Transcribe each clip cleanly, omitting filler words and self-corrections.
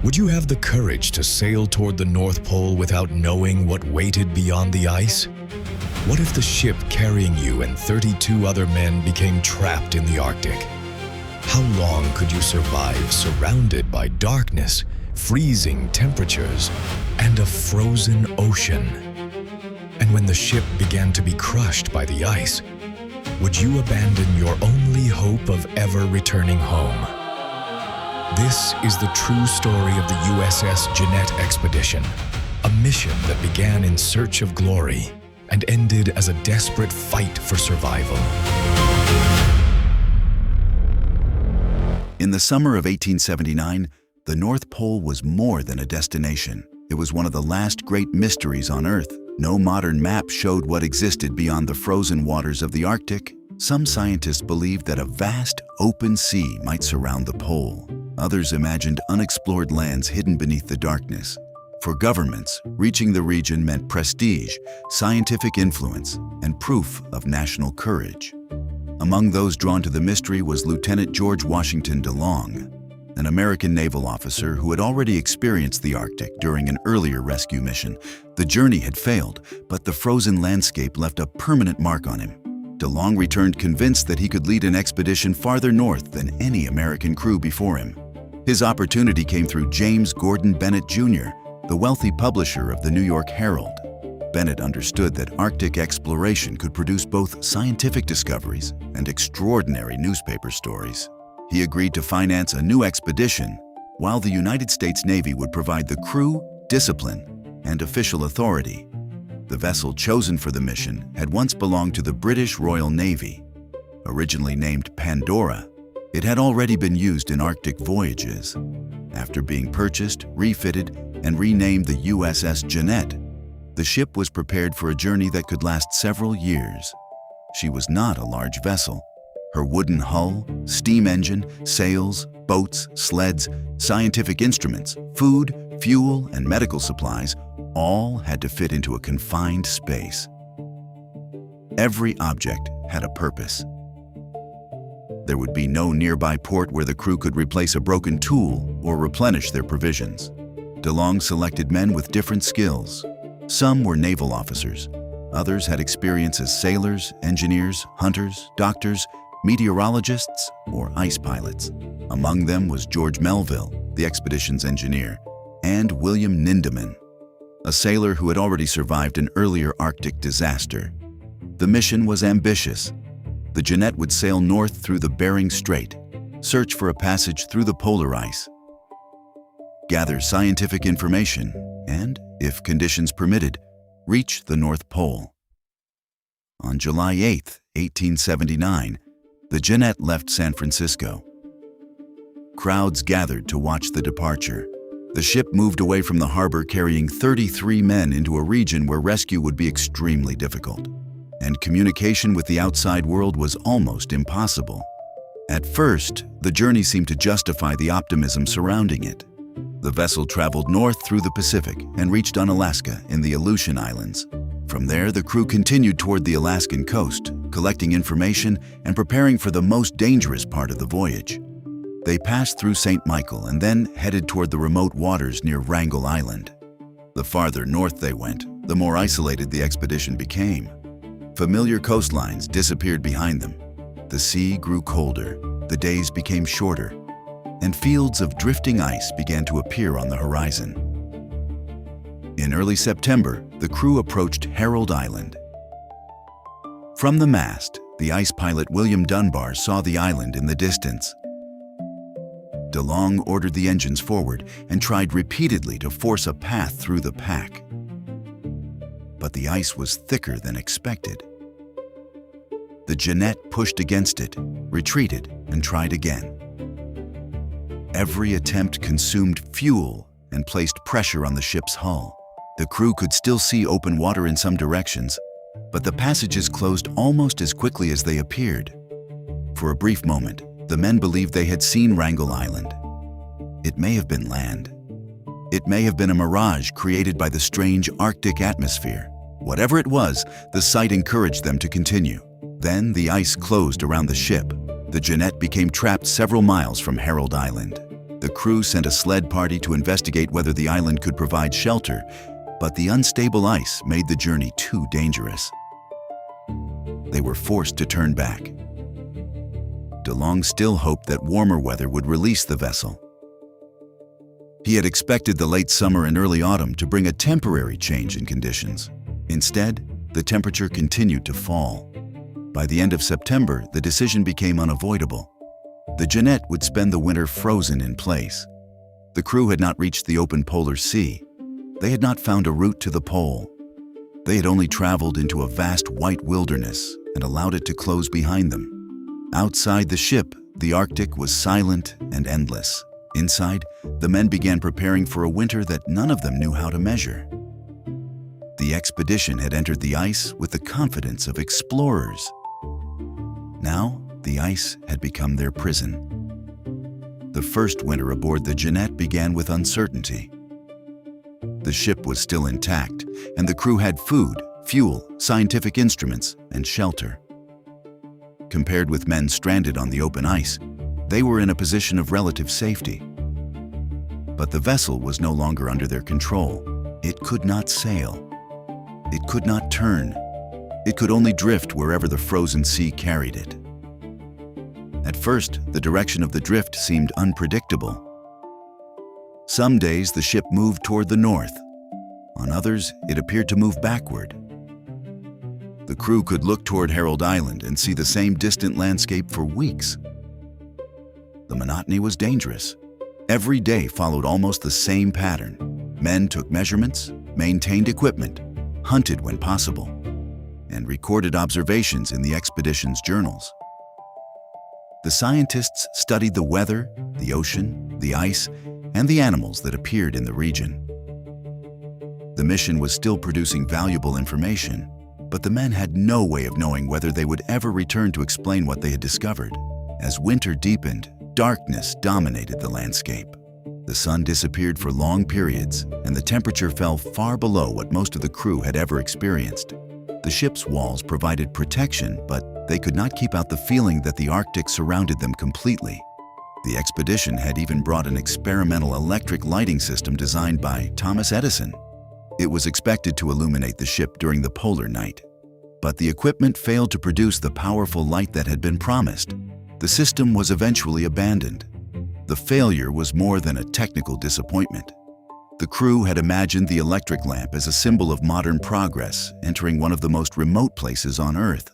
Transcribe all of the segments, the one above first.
Would you have the courage to sail toward the North Pole without knowing what waited beyond the ice? What if the ship carrying you and 32 other men became trapped in the Arctic? How long could you survive surrounded by darkness, freezing temperatures, and a frozen ocean? And when the ship began to be crushed by the ice, would you abandon your only hope of ever returning home? This is the true story of the USS Jeannette expedition, a mission that began in search of glory and ended as a desperate fight for survival. In the summer of 1879, the North Pole was more than a destination. It was one of the last great mysteries on Earth. No modern map showed what existed beyond the frozen waters of the Arctic. Some scientists believed that a vast, open sea might surround the pole. Others imagined unexplored lands hidden beneath the darkness. For governments, reaching the region meant prestige, scientific influence, and proof of national courage. Among those drawn to the mystery was Lieutenant George Washington DeLong, an American naval officer who had already experienced the Arctic during an earlier rescue mission. The journey had failed, but the frozen landscape left a permanent mark on him. DeLong returned convinced that he could lead an expedition farther north than any American crew before him. His opportunity came through James Gordon Bennett Jr., the wealthy publisher of the New York Herald. Bennett understood that Arctic exploration could produce both scientific discoveries and extraordinary newspaper stories. He agreed to finance a new expedition, while the United States Navy would provide the crew, discipline, and official authority. The vessel chosen for the mission had once belonged to the British Royal Navy. Originally named Pandora, it had already been used in Arctic voyages. After being purchased, refitted, and renamed the USS Jeannette, the ship was prepared for a journey that could last several years. She was not a large vessel. Her wooden hull, steam engine, sails, boats, sleds, scientific instruments, food, fuel, and medical supplies all had to fit into a confined space. Every object had a purpose. There would be no nearby port where the crew could replace a broken tool or replenish their provisions. DeLong selected men with different skills. Some were naval officers. Others had experience as sailors, engineers, hunters, doctors, meteorologists, or ice pilots. Among them was George Melville, the expedition's engineer, and William Nindemann, a sailor who had already survived an earlier Arctic disaster. The mission was ambitious. The Jeannette would sail north through the Bering Strait, search for a passage through the polar ice, gather scientific information, and, if conditions permitted, reach the North Pole. On July 8, 1879, the Jeannette left San Francisco. Crowds gathered to watch the departure. The ship moved away from the harbor carrying 33 men into a region where rescue would be extremely difficult, and communication with the outside world was almost impossible. At first, the journey seemed to justify the optimism surrounding it. The vessel traveled north through the Pacific and reached Unalaska in the Aleutian Islands. From there, the crew continued toward the Alaskan coast, collecting information and preparing for the most dangerous part of the voyage. They passed through St. Michael and then headed toward the remote waters near Wrangel Island. The farther north they went, the more isolated the expedition became. Familiar coastlines disappeared behind them. The sea grew colder, the days became shorter, and fields of drifting ice began to appear on the horizon. In early September, the crew approached Herald Island. From the mast, the ice pilot William Dunbar saw the island in the distance. DeLong ordered the engines forward and tried repeatedly to force a path through the pack. But the ice was thicker than expected. The Jeannette pushed against it, retreated, and tried again. Every attempt consumed fuel and placed pressure on the ship's hull. The crew could still see open water in some directions, but the passages closed almost as quickly as they appeared. For a brief moment, the men believed they had seen Wrangel Island. It may have been land. It may have been a mirage created by the strange Arctic atmosphere. Whatever it was, the sight encouraged them to continue. Then the ice closed around the ship. The Jeannette became trapped several miles from Herald Island. The crew sent a sled party to investigate whether the island could provide shelter, but the unstable ice made the journey too dangerous. They were forced to turn back. DeLong still hoped that warmer weather would release the vessel. He had expected the late summer and early autumn to bring a temporary change in conditions. Instead, the temperature continued to fall. By the end of September, the decision became unavoidable. The Jeannette would spend the winter frozen in place. The crew had not reached the open polar sea. They had not found a route to the pole. They had only traveled into a vast white wilderness and allowed it to close behind them. Outside the ship, the Arctic was silent and endless. Inside, the men began preparing for a winter that none of them knew how to measure. The expedition had entered the ice with the confidence of explorers. Now, the ice had become their prison. The first winter aboard the Jeannette began with uncertainty. The ship was still intact, and the crew had food, fuel, scientific instruments, and shelter. Compared with men stranded on the open ice, they were in a position of relative safety. But the vessel was no longer under their control. It could not sail. It could not turn. It could only drift wherever the frozen sea carried it. At first, the direction of the drift seemed unpredictable. Some days the ship moved toward the north. On others, it appeared to move backward. The crew could look toward Herald Island and see the same distant landscape for weeks. The monotony was dangerous. Every day followed almost the same pattern. Men took measurements, maintained equipment, hunted when possible, and recorded observations in the expedition's journals. The scientists studied the weather, the ocean, the ice, and the animals that appeared in the region. The mission was still producing valuable information, but the men had no way of knowing whether they would ever return to explain what they had discovered. As winter deepened, darkness dominated the landscape. The sun disappeared for long periods, and the temperature fell far below what most of the crew had ever experienced. The ship's walls provided protection, but they could not keep out the feeling that the Arctic surrounded them completely. The expedition had even brought an experimental electric lighting system designed by Thomas Edison. It was expected to illuminate the ship during the polar night, but the equipment failed to produce the powerful light that had been promised. The system was eventually abandoned. The failure was more than a technical disappointment. The crew had imagined the electric lamp as a symbol of modern progress entering one of the most remote places on Earth.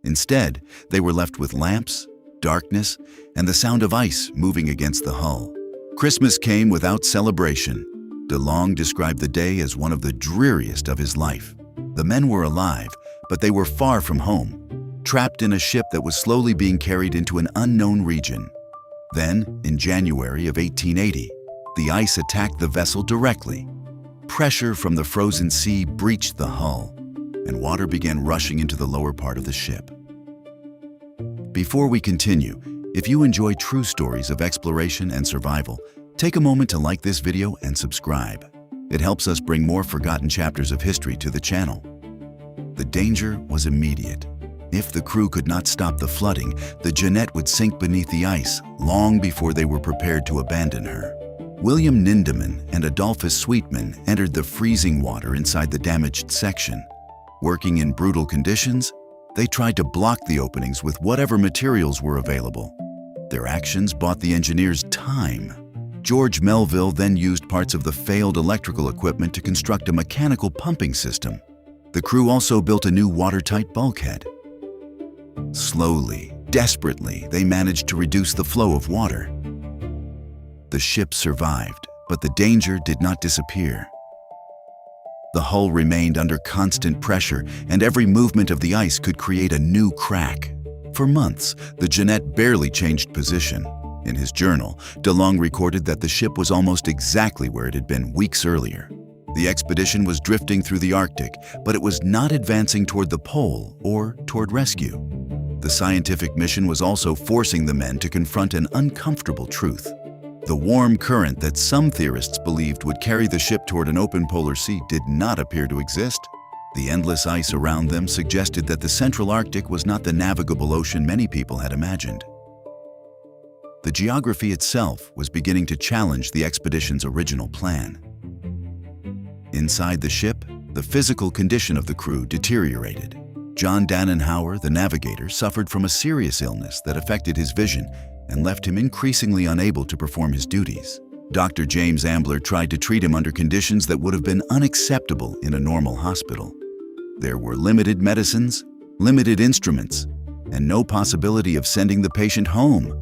Instead, they were left with lamps, darkness, and the sound of ice moving against the hull. Christmas came without celebration. DeLong described the day as one of the dreariest of his life. The men were alive, but they were far from home, trapped in a ship that was slowly being carried into an unknown region. Then, in January of 1880, the ice attacked the vessel directly. Pressure from the frozen sea breached the hull, and water began rushing into the lower part of the ship. Before we continue, if you enjoy true stories of exploration and survival, take a moment to like this video and subscribe. It helps us bring more forgotten chapters of history to the channel. The danger was immediate. If the crew could not stop the flooding, the Jeannette would sink beneath the ice long before they were prepared to abandon her. William Nindemann and Adolphus Sweetman entered the freezing water inside the damaged section. Working in brutal conditions, they tried to block the openings with whatever materials were available. Their actions bought the engineers time. George Melville then used parts of the failed electrical equipment to construct a mechanical pumping system. The crew also built a new watertight bulkhead. Slowly, desperately, they managed to reduce the flow of water. The ship survived, but the danger did not disappear. The hull remained under constant pressure, and every movement of the ice could create a new crack. For months, the Jeannette barely changed position. In his journal, DeLong recorded that the ship was almost exactly where it had been weeks earlier. The expedition was drifting through the Arctic, but it was not advancing toward the pole or toward rescue. The scientific mission was also forcing the men to confront an uncomfortable truth. The warm current that some theorists believed would carry the ship toward an open polar sea did not appear to exist. The endless ice around them suggested that the central Arctic was not the navigable ocean many people had imagined. The geography itself was beginning to challenge the expedition's original plan. Inside the ship, the physical condition of the crew deteriorated. John Dannenhauer, the navigator, suffered from a serious illness that affected his vision and left him increasingly unable to perform his duties. Dr. James Ambler tried to treat him under conditions that would have been unacceptable in a normal hospital. There were limited medicines, limited instruments, and no possibility of sending the patient home.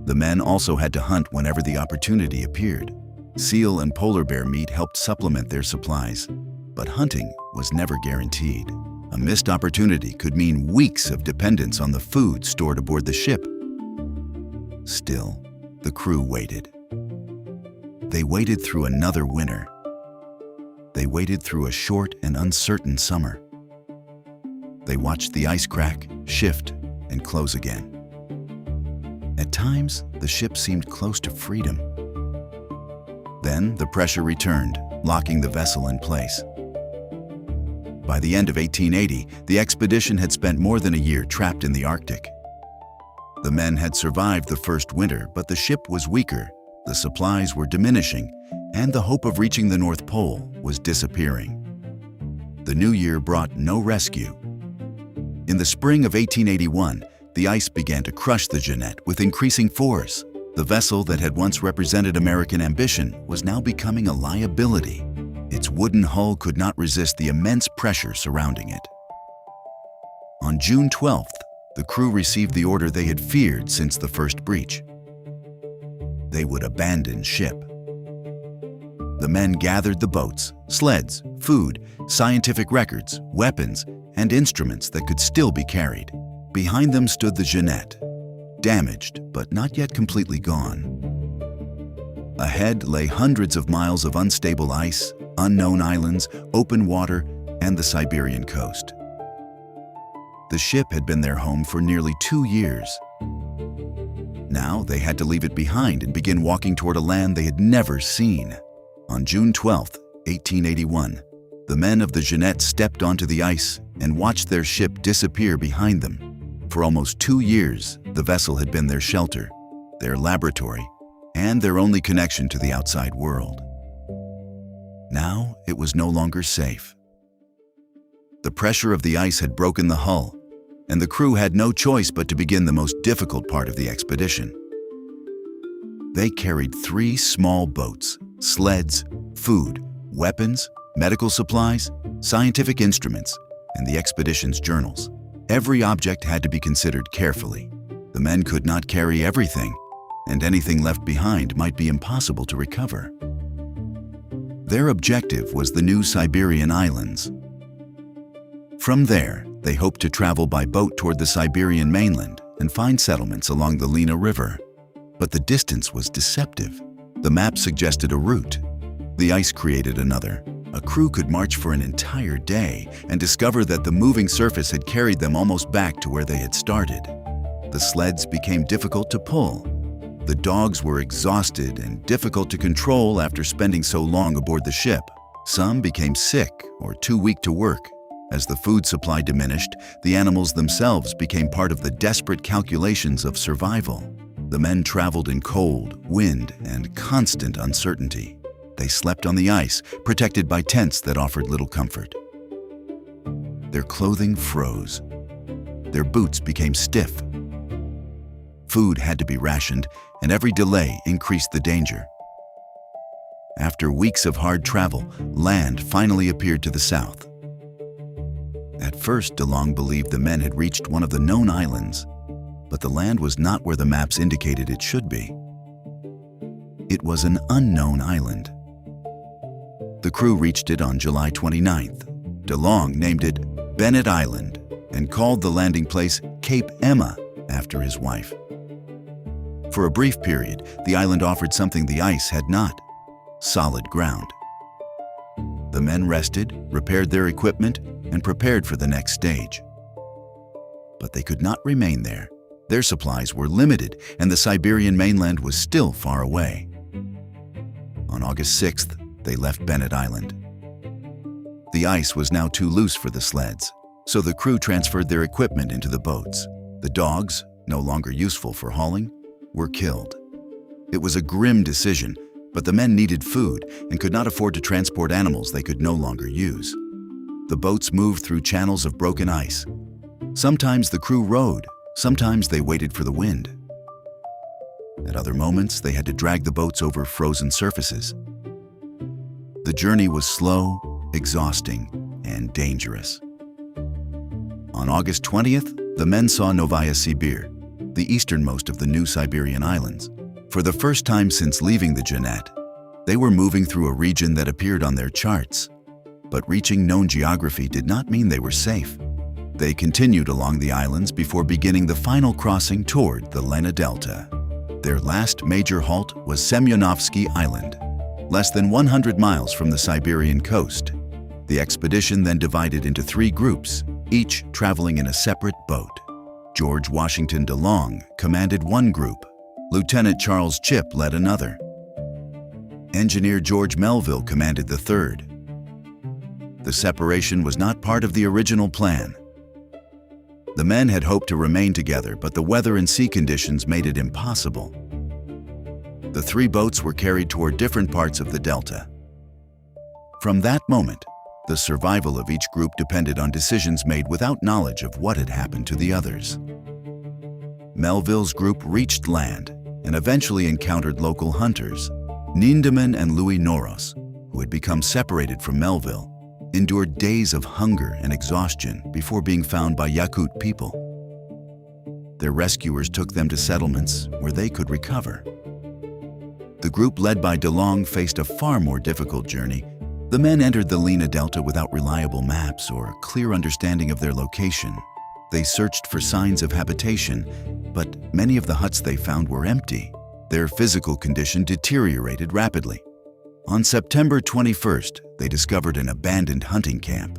The men also had to hunt whenever the opportunity appeared. Seal and polar bear meat helped supplement their supplies, but hunting was never guaranteed. A missed opportunity could mean weeks of dependence on the food stored aboard the ship. Still, the crew waited. They waited through another winter. They waited through a short and uncertain summer. They watched the ice crack, shift, and close again. At times, the ship seemed close to freedom. Then the pressure returned, locking the vessel in place. By the end of 1880, the expedition had spent more than a year trapped in the Arctic. The men had survived the first winter, but the ship was weaker, the supplies were diminishing, and the hope of reaching the North Pole was disappearing. The new year brought no rescue. In the spring of 1881, the ice began to crush the Jeannette with increasing force. The vessel that had once represented American ambition was now becoming a liability. Its wooden hull could not resist the immense pressure surrounding it. On June 12th, the crew received the order they had feared since the first breach. They would abandon ship. The men gathered the boats, sleds, food, scientific records, weapons, and instruments that could still be carried. Behind them stood the Jeannette, damaged but not yet completely gone. Ahead lay hundreds of miles of unstable ice, unknown islands, open water, and the Siberian coast. The ship had been their home for nearly 2 years. Now they had to leave it behind and begin walking toward a land they had never seen. On June 12, 1881, the men of the Jeannette stepped onto the ice and watched their ship disappear behind them. For almost 2 years, the vessel had been their shelter, their laboratory, and their only connection to the outside world. Now it was no longer safe. The pressure of the ice had broken the hull, and the crew had no choice but to begin the most difficult part of the expedition. They carried 3 small boats, sleds, food, weapons, medical supplies, scientific instruments, and the expedition's journals. Every object had to be considered carefully. The men could not carry everything, and anything left behind might be impossible to recover. Their objective was the new Siberian islands. From there, they hoped to travel by boat toward the Siberian mainland and find settlements along the Lena River. But the distance was deceptive. The map suggested a route. The ice created another. A crew could march for an entire day and discover that the moving surface had carried them almost back to where they had started. The sleds became difficult to pull. The dogs were exhausted and difficult to control after spending so long aboard the ship. Some became sick or too weak to work. As the food supply diminished, the animals themselves became part of the desperate calculations of survival. The men traveled in cold, wind, and constant uncertainty. They slept on the ice, protected by tents that offered little comfort. Their clothing froze. Their boots became stiff. Food had to be rationed, and every delay increased the danger. After weeks of hard travel, land finally appeared to the south. At first, DeLong believed the men had reached one of the known islands, but the land was not where the maps indicated it should be. It was an unknown island. The crew reached it on July 29th. DeLong named it Bennett Island and called the landing place Cape Emma after his wife. For a brief period, the island offered something the ice had not: solid ground. The men rested, repaired their equipment, and prepared for the next stage. But they could not remain there. Their supplies were limited, and the Siberian mainland was still far away. On August 6th, they left Bennett Island. The ice was now too loose for the sleds, so the crew transferred their equipment into the boats. The dogs, no longer useful for hauling, were killed. It was a grim decision, but the men needed food and could not afford to transport animals they could no longer use. The boats moved through channels of broken ice. Sometimes the crew rowed, sometimes they waited for the wind. At other moments, they had to drag the boats over frozen surfaces. The journey was slow, exhausting, and dangerous. On August 20th, the men saw Novaya Sibir, the easternmost of the new Siberian islands. For the first time since leaving the Jeannette, they were moving through a region that appeared on their charts. But reaching known geography did not mean they were safe. They continued along the islands before beginning the final crossing toward the Lena Delta. Their last major halt was Semyonovsky Island, less than 100 miles from the Siberian coast. The expedition then divided into 3 groups, each traveling in a separate boat. George Washington DeLong commanded one group. Lieutenant Charles Chipp led another. Engineer George Melville commanded the third. The separation was not part of the original plan. The men had hoped to remain together, but the weather and sea conditions made it impossible. The 3 boats were carried toward different parts of the delta. From that moment, the survival of each group depended on decisions made without knowledge of what had happened to the others. Melville's group reached land and eventually encountered local hunters. Nindeman and Louis Noros, who had become separated from Melville, endured days of hunger and exhaustion before being found by Yakut people. Their rescuers took them to settlements where they could recover. The group led by DeLong faced a far more difficult journey. The men entered the Lena Delta without reliable maps or a clear understanding of their location. They searched for signs of habitation, but many of the huts they found were empty. Their physical condition deteriorated rapidly. On September 21st, they discovered an abandoned hunting camp.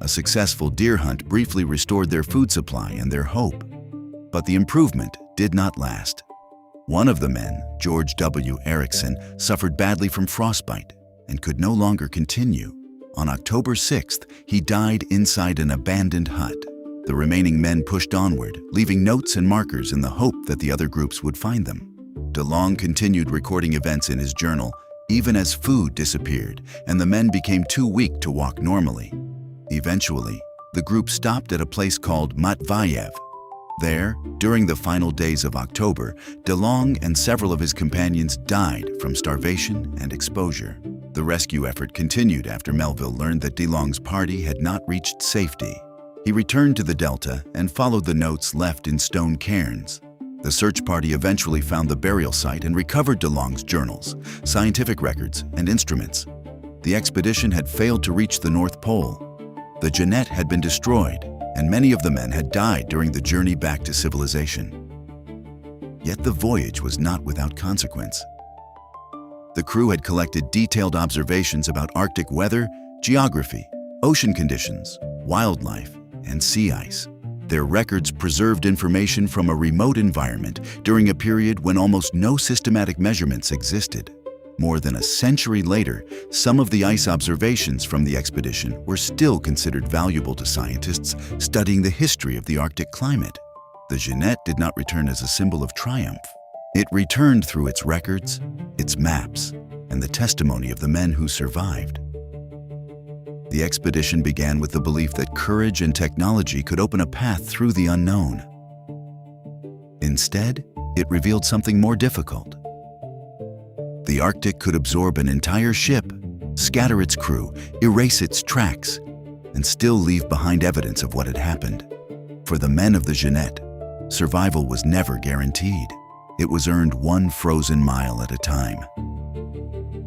A successful deer hunt briefly restored their food supply and their hope. But the improvement did not last. One of the men, George W. Erickson, suffered badly from frostbite and could no longer continue. On October 6th, he died inside an abandoned hut. The remaining men pushed onward, leaving notes and markers in the hope that the other groups would find them. DeLong continued recording events in his journal, even as food disappeared and the men became too weak to walk normally. Eventually, the group stopped at a place called Matvayev. There, during the final days of October, DeLong and several of his companions died from starvation and exposure. The rescue effort continued after Melville learned that DeLong's party had not reached safety. He returned to the delta and followed the notes left in stone cairns. The search party eventually found the burial site and recovered DeLong's journals, scientific records, and instruments. The expedition had failed to reach the North Pole. The Jeannette had been destroyed, and many of the men had died during the journey back to civilization. Yet the voyage was not without consequence. The crew had collected detailed observations about Arctic weather, geography, ocean conditions, wildlife, and sea ice. Their records preserved information from a remote environment during a period when almost no systematic measurements existed. More than a century later, some of the ice observations from the expedition were still considered valuable to scientists studying the history of the Arctic climate. The Jeannette did not return as a symbol of triumph. It returned through its records, its maps, and the testimony of the men who survived. The expedition began with the belief that courage and technology could open a path through the unknown. Instead, it revealed something more difficult. The Arctic could absorb an entire ship, scatter its crew, erase its tracks, and still leave behind evidence of what had happened. For the men of the Jeannette, survival was never guaranteed. It was earned one frozen mile at a time.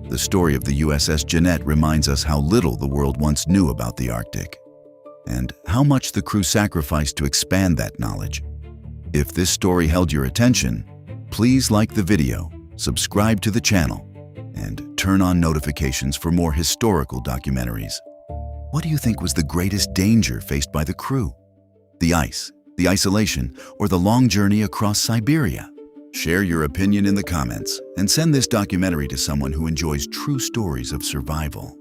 The story of the USS Jeannette reminds us how little the world once knew about the Arctic, and how much the crew sacrificed to expand that knowledge. If this story held your attention, please like the video, subscribe to the channel, and turn on notifications for more historical documentaries. What do you think was the greatest danger faced by the crew? The ice, the isolation, or the long journey across Siberia? Share your opinion in the comments and send this documentary to someone who enjoys true stories of survival.